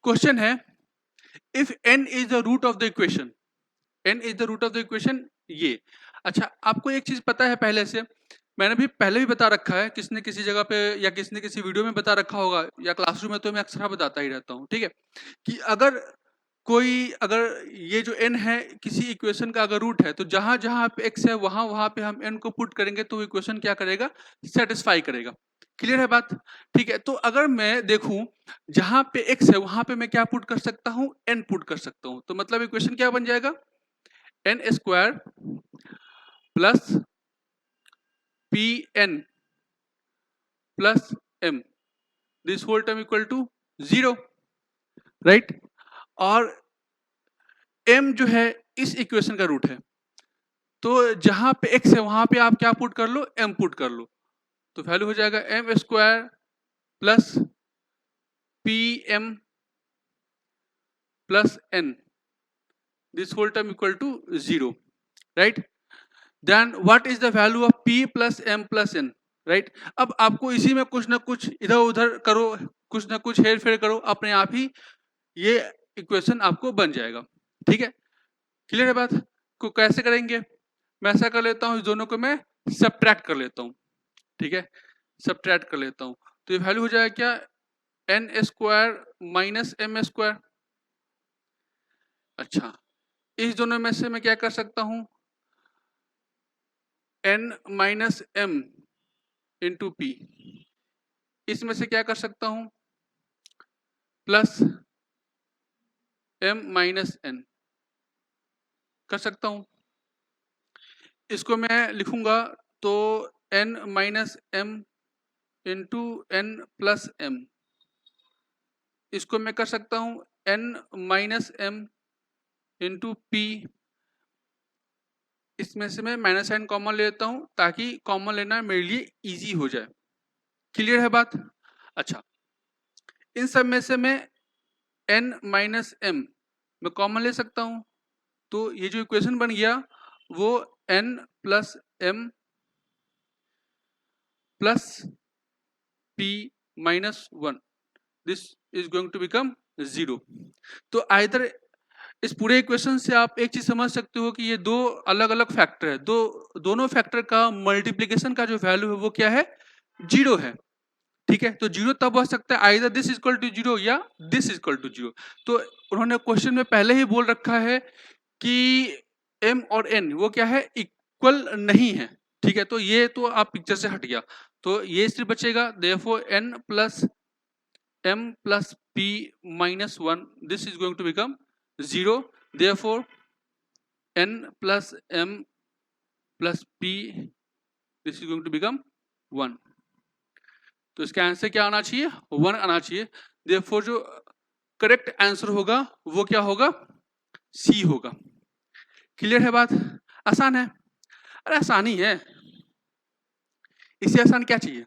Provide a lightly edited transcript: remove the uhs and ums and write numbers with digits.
Question है if n is the root of the equation, n is the root of the equation ये। अच्छा, आपको एक चीज पता है पहले से, मैंने भी पहले भी बता रखा है, किसने किसी जगह पे या किसने किसी वीडियो में बता रखा होगा या क्लासरूम में तो मैं अक्सर बताता ही रहता हूँ, ठीक है, कि अगर ये जो n है किसी इक्वेशन का अगर रूट है तो जहां जहां पे x है वहां वहां पे हम n को पुट करेंगे तो इक्वेशन क्या करेगा, सेटिस्फाई करेगा। क्लियर है बात? ठीक है, तो अगर मैं देखूं जहां पे x है वहां पे मैं क्या पुट कर सकता हूं, n पुट कर सकता हूं, तो मतलब इक्वेशन क्या बन जाएगा, n square plus P N plus m, this whole term equal to 0, right. और m जो है इस इक्वेशन का रूट है, तो जहां पे x है वहां पे आप क्या पुट कर लो, m पुट कर लो, तो वैल्यू हो जाएगा m square plus P M plus n, this whole term equal to 0, right. Then what is the value of p plus m plus n, right. अब आपको इसी में कुछ ना कुछ इधर उधर करो, कुछ ना कुछ हेर फेर करो, अपने आप ही ये इक्वेशन आपको बन जाएगा, ठीक है। क्लियर है बात? को कैसे करेंगे, मैं ऐसा कर लेता हूँ, इस दोनों को मैं सब्ट्रैक्ट कर लेता हूँ, ठीक है, सब्ट्रैक्ट कर लेता हूँ, तो ये वैल्यू हो जाएगा क्या, N square minus M square. अच्छा, इस दोनों में से मैं क्या कर सकता हूँ, N minus M into P, इसमें से क्या कर सकता हूँ, प्लस एम माइनस एन कर सकता हूँ। इसको मैं लिखूंगा तो N minus M into N plus M, इसको मैं कर सकता हूँ N minus M into P, इसमें से मैं माइनस एन कॉमन लेता हूँ ताकि कॉमन लेना मेरे लिए इजी हो जाए। क्लियर है बात? अच्छा, इन सब में से मैं एन माइनस एम मैं कॉमन ले सकता हूँ, तो ये जो इक्वेशन बन गया वो N plus M plus P minus one, this is going to become 0। तो आइदर इस पूरे इक्वेशन से आप एक चीज समझ सकते हो कि ये दो अलग अलग फैक्टर है, दोनों फैक्टर का मल्टीप्लीकेशन का जो वैल्यू है वो क्या है, 0 है, ठीक है। तो 0 तब हो सकता है आइदर दिस इक्वल टू 0 या दिस इक्वल टू 0। तो उन्होंने क्वेश्चन में पहले ही बोल रखा है कि m और n वो क्या है, इक्वल नहीं है, ठीक है। तो ये तो आप पिक्चर से हट गया, तो ये सिर्फ बचेगा, therefore n plus m plus p minus 1, this is going to become 0, therefore n plus m plus p, this is going to become 1। तो इसका आंसर क्या आना चाहिए, 1 आना चाहिए। देयरफॉर जो करेक्ट आंसर होगा वो क्या होगा, सी होगा। क्लियर है बात? आसान है, अरे आसानी है, इससे आसान क्या चाहिए।